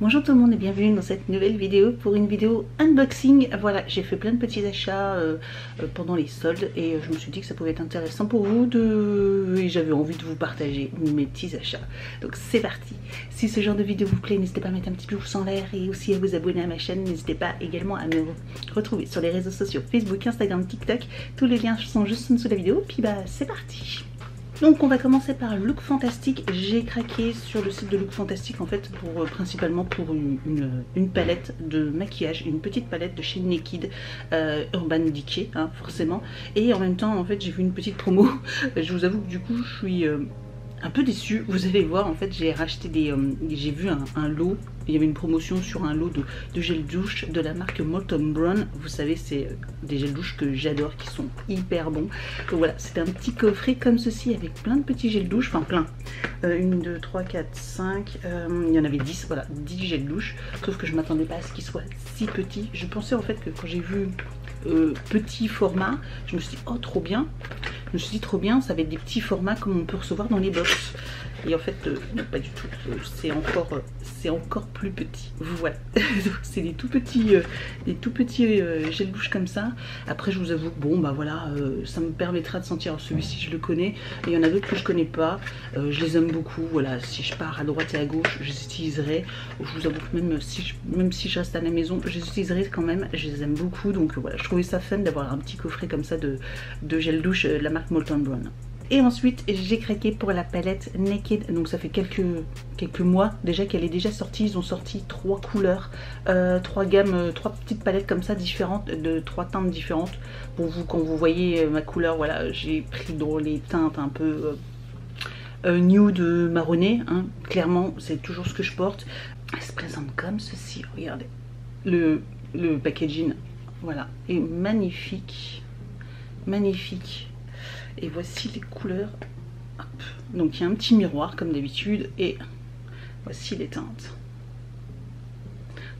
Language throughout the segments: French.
Bonjour tout le monde et bienvenue dans cette nouvelle vidéo pour une vidéo unboxing. Voilà, j'ai fait plein de petits achats pendant les soldes et je me suis dit que ça pouvait être intéressant pour vous et j'avais envie de vous partager mes petits achats. Donc c'est parti. Si ce genre de vidéo vous plaît, n'hésitez pas à mettre un petit pouce en l'air et aussi à vous abonner à ma chaîne. N'hésitez pas également à me retrouver sur les réseaux sociaux Facebook, Instagram, TikTok. Tous les liens sont juste en dessous de la vidéo. Puis bah c'est parti. Donc on va commencer par Look Fantastic. J'ai craqué sur le site de Look Fantastic en fait pour principalement pour une palette de maquillage, une petite palette de chez Naked Urban Decay hein, forcément. Et en même temps en fait j'ai vu une petite promo. Je vous avoue que du coup je suis un peu déçue. Vous allez voir en fait j'ai racheté des j'ai vu un lot. Il y avait une promotion sur un lot de gel douche de la marque Molton Brown. Vous savez, c'est des gels douche que j'adore, qui sont hyper bons. Donc voilà, c'était un petit coffret comme ceci avec plein de petits gels douche, enfin plein. 1, 2, 3, 4, 5, il y en avait 10, voilà, 10 gels douche. Sauf que je m'attendais pas à ce qu'ils soient si petits. Je pensais en fait que quand j'ai vu petit format, je me suis dit, oh trop bien. Je me suis dit trop bien, ça va être des petits formats comme on peut recevoir dans les box. Et en fait, non, pas du tout. C'est encore plus petit. Voilà. C'est des tout petits gels douche comme ça. Après, je vous avoue que bon, bah voilà, ça me permettra de sentir. Celui-ci, je le connais. Et il y en a d'autres que je connais pas. Je les aime beaucoup. Voilà, si je pars à droite et à gauche, je les utiliserai. Je vous avoue que même si je reste à la maison, je les utiliserai quand même. Je les aime beaucoup. Donc voilà, je trouvais ça fun d'avoir un petit coffret comme ça de gel douche de la marque Molton Brown. Et ensuite j'ai craqué pour la palette Naked, donc ça fait quelques mois déjà qu'elle est déjà sortie. Ils ont sorti 3 couleurs, 3 gammes, 3 petites palettes comme ça différentes, de 3 teintes différentes. Pour vous, quand vous voyez ma couleur, voilà, j'ai pris dans les teintes un peu nude marronné, hein. Clairement c'est toujours ce que je porte. Elle se présente comme ceci, regardez. Le packaging, voilà, est magnifique, magnifique. Et voici les couleurs. Hop. Donc il y a un petit miroir comme d'habitude et voici les teintes.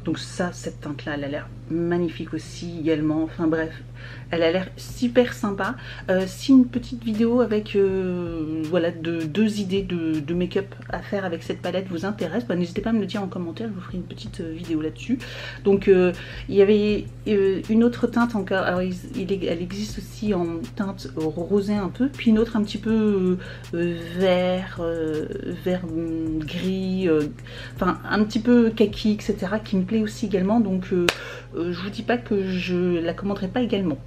Donc ça, cette teinte là, elle a l'air magnifique aussi également. Enfin bref, elle a l'air super sympa. Si une petite vidéo avec voilà, deux idées de make-up à faire avec cette palette vous intéresse, bah, n'hésitez pas à me le dire en commentaire, je vous ferai une petite vidéo là-dessus. Donc il y avait une autre teinte encore, alors elle existe aussi en teinte rosée un peu, puis une autre un petit peu vert, vert gris, enfin un petit peu kaki, etc. qui me plaît aussi également. Donc je vous dis pas que je la commenterai pas également.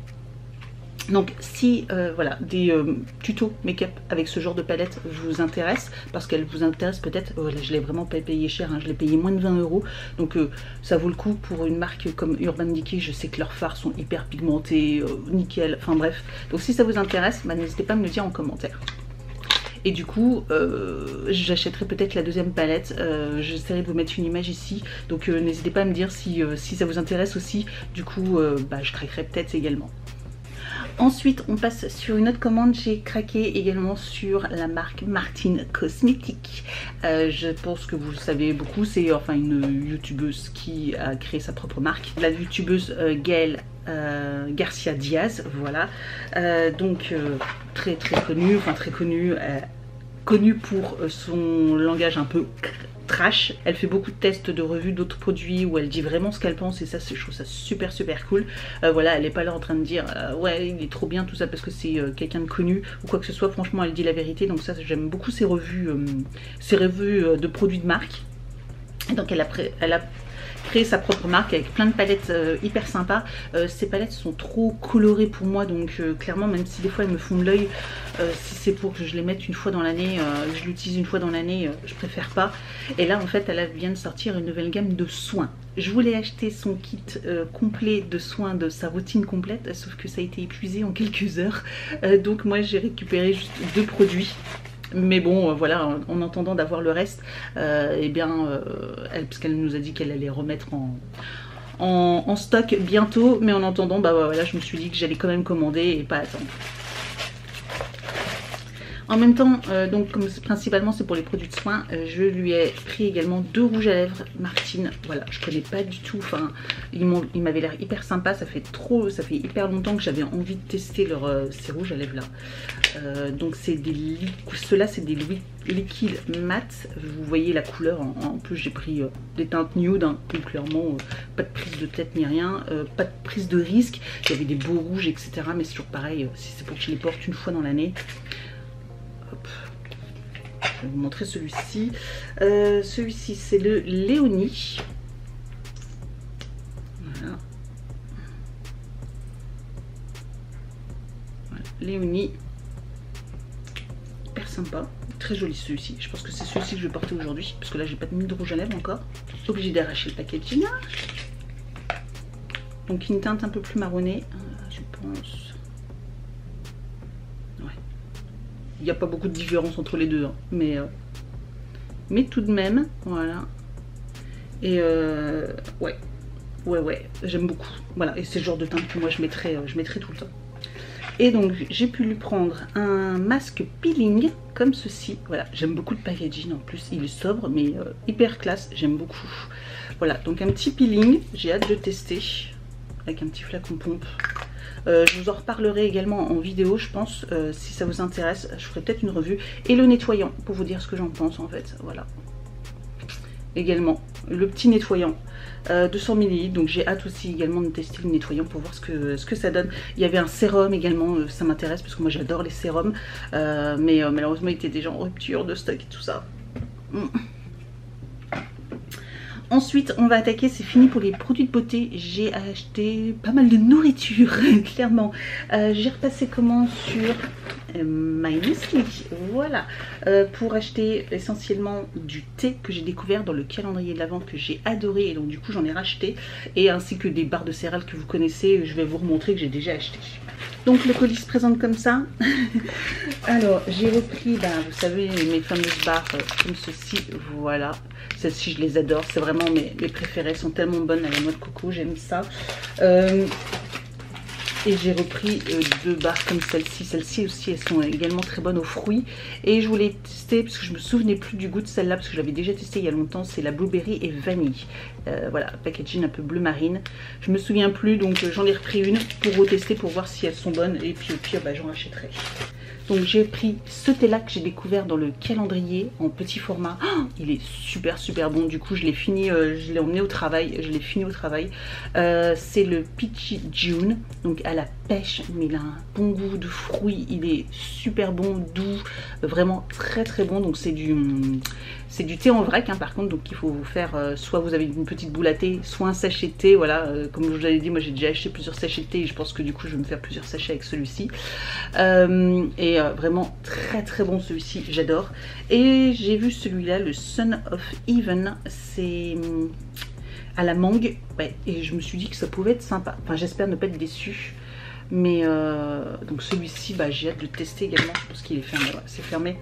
Donc si voilà, des tutos make-up avec ce genre de palette vous intéressent, parce qu'elle vous intéresse peut-être, voilà, je l'ai vraiment pas payé cher, hein, je l'ai payé moins de 20 €, donc ça vaut le coup pour une marque comme Urban Decay. Je sais que leurs fards sont hyper pigmentés, nickel, enfin bref. Donc si ça vous intéresse, bah, n'hésitez pas à me le dire en commentaire. Et du coup, j'achèterai peut-être la deuxième palette. J'essaierai de vous mettre une image ici. Donc n'hésitez pas à me dire si ça vous intéresse aussi. Du coup, bah, je craquerai peut-être également. Ensuite, on passe sur une autre commande. J'ai craqué également sur la marque Martin Cosmetics. Je pense que vous le savez beaucoup. C'est enfin une youtubeuse qui a créé sa propre marque. La youtubeuse Gaëlle Garcia Diaz, voilà. Donc très connue, enfin très connue, connue pour son langage un peu trash. Elle fait beaucoup de tests de revues d'autres produits où elle dit vraiment ce qu'elle pense, et ça je trouve ça super cool. Voilà, elle est pas là en train de dire ouais il est trop bien tout ça parce que c'est quelqu'un de connu ou quoi que ce soit. Franchement elle dit la vérité, donc ça j'aime beaucoup ses revues de produits de marque. Et donc elle a créé sa propre marque avec plein de palettes hyper sympas. Ces palettes sont trop colorées pour moi, donc clairement même si des fois elles me font de l'œil, si c'est pour que je les mette une fois dans l'année, je l'utilise une fois dans l'année, je préfère pas. Et là en fait elle vient de sortir une nouvelle gamme de soins. Je voulais acheter son kit complet de soins, de sa routine complète, sauf que ça a été épuisé en quelques heures. Donc moi j'ai récupéré juste 2 produits. Mais bon, voilà, en attendant d'avoir le reste, eh bien, parce qu'elle nous a dit qu'elle allait remettre en stock bientôt. Mais en attendant, bah voilà, je me suis dit que j'allais quand même commander et pas attendre. En même temps, donc comme principalement c'est pour les produits de soins, je lui ai pris également 2 rouges à lèvres Martine. Voilà, je connais pas du tout, enfin ils m'avaient l'air hyper sympa, ça fait hyper longtemps que j'avais envie de tester ces rouges à lèvres là. Donc c'est ceux-là c'est des liquides mat. Vous voyez la couleur, en plus j'ai pris des teintes nude, hein, donc clairement pas de prise de tête ni rien, pas de prise de risque. Il y avait des beaux rouges etc, mais c'est toujours pareil, si c'est pour que je les porte une fois dans l'année. Je vais vous montrer celui-ci. Celui-ci c'est le Léonie. Voilà. Voilà. Léonie. Hyper sympa. Très joli celui-ci. Je pense que c'est celui-ci que je vais porter aujourd'hui. Parce que là j'ai pas mis de rouge à lèvres encore. Obligée d'arracher le packaging. Donc une teinte un peu plus marronnée. Je pense. Il n'y a pas beaucoup de différence entre les deux, hein. Mais tout de même, voilà. Et ouais, j'aime beaucoup. Voilà, et c'est le genre de teinte que moi je mettrais tout le temps. Et donc j'ai pu lui prendre un masque peeling comme ceci. Voilà, j'aime beaucoup le packaging en plus, il est sobre mais hyper classe, j'aime beaucoup. Voilà, donc un petit peeling, j'ai hâte de tester avec un petit flacon pompe. Je vous en reparlerai également en vidéo, je pense, si ça vous intéresse, je ferai peut-être une revue. Et le nettoyant, pour vous dire ce que j'en pense en fait, voilà. Également, le petit nettoyant, 200 ml, donc j'ai hâte aussi également de tester le nettoyant pour voir ce que ça donne. Il y avait un sérum également, ça m'intéresse parce que moi j'adore les sérums, mais malheureusement il était déjà en rupture de stock et tout ça. Ensuite, on va attaquer, c'est fini pour les produits de beauté. J'ai acheté pas mal de nourriture, clairement. J'ai repassé commande sur MyMuesli, voilà, pour acheter essentiellement du thé que j'ai découvert dans le calendrier de l'Avent que j'ai adoré. Et donc du coup, j'en ai racheté. Et ainsi que des barres de céréales que vous connaissez, je vais vous remontrer que j'ai déjà acheté. Donc le colis se présente comme ça. Alors j'ai repris, vous savez, mes fameuses barres comme ceci, voilà. Celles-ci je les adore, c'est vraiment mes préférées, elles sont tellement bonnes à la noix de coco, j'aime ça. Et j'ai repris 2 barres comme celle-ci. Celles-ci aussi, elles sont également très bonnes aux fruits. Et je voulais tester, parce que je me souvenais plus du goût de celle-là, parce que je l'avais déjà testé il y a longtemps. C'est la blueberry et vanille. Voilà, packaging un peu bleu marine. Je me souviens plus, donc j'en ai repris une pour retester, pour voir si elles sont bonnes. Et puis au pire, j'en rachèterai. Donc j'ai pris ce thé là que j'ai découvert dans le calendrier en petit format. Oh, il est super bon. Du coup je l'ai fini, je l'ai emmené au travail. Je l'ai fini au travail. C'est le Peachy June, donc à la pêche, mais il a un bon goût de fruits. Il est super bon, doux, vraiment très bon. Donc c'est du thé en vrac, hein, par contre. Donc il faut vous faire, soit vous avez une petite boule à thé, soit un sachet de thé. Voilà, comme je vous l'avais dit, moi j'ai déjà acheté plusieurs sachets de thé et je pense que du coup je vais me faire plusieurs sachets avec celui-ci. Et vraiment très bon celui-ci, j'adore. Et j'ai vu celui-là, le Son of Even, c'est à la mangue, ouais, et je me suis dit que ça pouvait être sympa. Enfin j'espère ne pas être déçue. Mais donc celui-ci, j'ai hâte de tester également. Je pense qu'il est fermé, ouais, c'est fermé.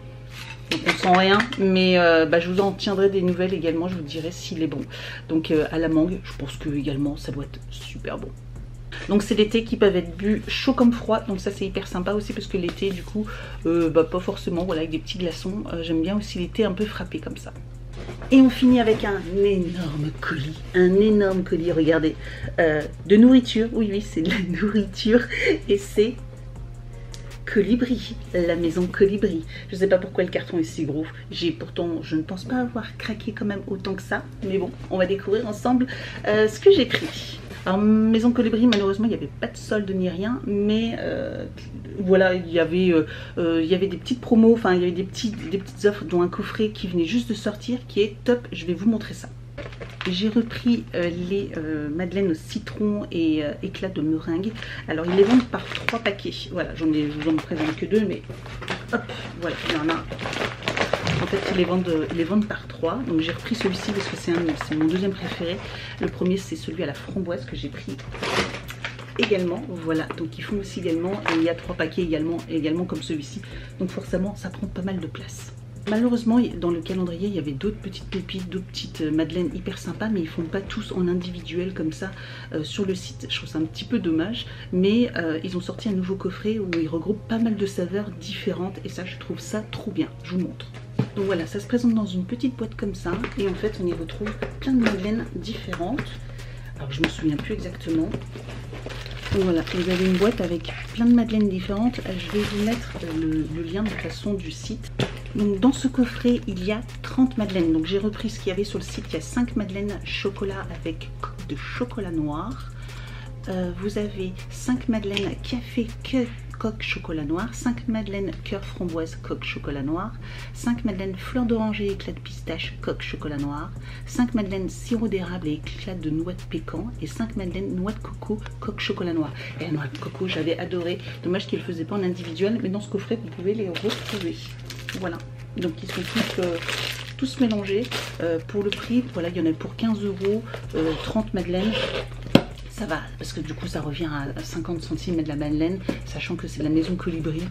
Donc on sent rien, mais je vous en tiendrai des nouvelles également, je vous dirai s'il est bon. Donc à la mangue, je pense que également ça doit être super bon. Donc c'est des thés qui peuvent être bu chaud comme froid, donc ça c'est hyper sympa aussi parce que les thés du coup, pas forcément, voilà, avec des petits glaçons. J'aime bien aussi les thés un peu frappés comme ça. Et on finit avec un énorme colis, regardez, de nourriture, oui c'est de la nourriture et c'est Colibri, la maison Colibri. Je sais pas pourquoi le carton est si gros. Pourtant, je ne pense pas avoir craqué quand même autant que ça. Mais bon, on va découvrir ensemble ce que j'ai pris. Alors, maison Colibri, malheureusement, il n'y avait pas de solde ni rien. Mais voilà, il y avait des petites promos. Enfin, il y avait des petites offres, dont un coffret qui venait juste de sortir, qui est top. Je vais vous montrer ça. J'ai repris les madeleines au citron et éclat de meringue. Alors ils les vendent par 3 paquets. Voilà, je vous en présente que 2, mais hop, voilà, il y en a. En fait, ils les vendent par 3. Donc j'ai repris celui-ci parce que c'est mon deuxième préféré. Le premier, c'est celui à la framboise que j'ai pris également. Voilà, donc ils font aussi également. Et il y a 3 paquets également comme celui-ci. Donc forcément, ça prend pas mal de place. Malheureusement, dans le calendrier, il y avait d'autres petites pépites, d'autres petites madeleines hyper sympas, mais ils font pas tous en individuel comme ça sur le site. Je trouve ça un petit peu dommage, mais ils ont sorti un nouveau coffret où ils regroupent pas mal de saveurs différentes et ça, je trouve ça trop bien. Je vous montre. Donc voilà, ça se présente dans une petite boîte comme ça et en fait, on y retrouve plein de madeleines différentes. Alors, je me souviens plus exactement. Donc voilà, vous avez une boîte avec plein de madeleines différentes. Je vais vous mettre le lien de toute façon du site. Donc dans ce coffret, il y a 30 madeleines. Donc j'ai repris ce qu'il y avait sur le site. Il y a 5 madeleines chocolat avec coque de chocolat noir. Vous avez 5 madeleines café coque chocolat noir, 5 madeleines cœur framboise coque chocolat noir, 5 madeleines fleur d'oranger et éclat de pistache coque chocolat noir, 5 madeleines sirop d'érable et éclat de noix de pécan et 5 madeleines noix de coco coque chocolat noir. Et la noix de coco, j'avais adoré. Dommage qu'ils ne le faisaient pas en individuel, mais dans ce coffret, vous pouvez les retrouver. Voilà, donc ils sont tous mélangés pour le prix. Voilà, il y en a pour 15 €, 30 madeleines. Ça va, parce que du coup ça revient à 50 centimes de la madeleine, sachant que c'est de la maison Colibri.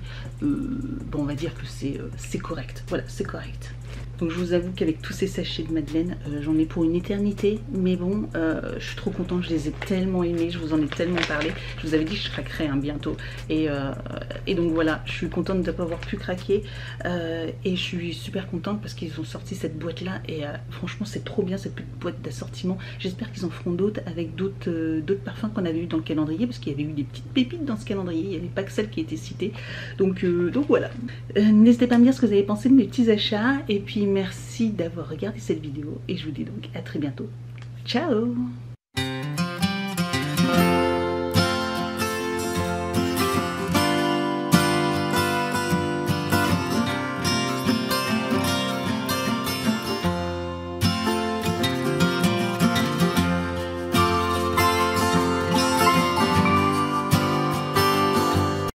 Bon, on va dire que c'est correct. Voilà, c'est correct. Donc je vous avoue qu'avec tous ces sachets de madeleine, j'en ai pour une éternité. Mais bon, je suis trop contente, je les ai tellement aimés, je vous en ai tellement parlé. Je vous avais dit que je craquerais bientôt. Et donc voilà, je suis contente de ne pas avoir pu craquer. Et je suis super contente parce qu'ils ont sorti cette boîte là. Et franchement, c'est trop bien cette petite boîte d'assortiment. J'espère qu'ils en feront d'autres avec d'autres parfums qu'on avait eu dans le calendrier. Parce qu'il y avait eu des petites pépites dans ce calendrier. Il n'y avait pas que celles qui étaient citées. Donc voilà. N'hésitez pas à me dire ce que vous avez pensé de mes petits achats. Et puis merci d'avoir regardé cette vidéo et je vous dis donc à très bientôt. Ciao!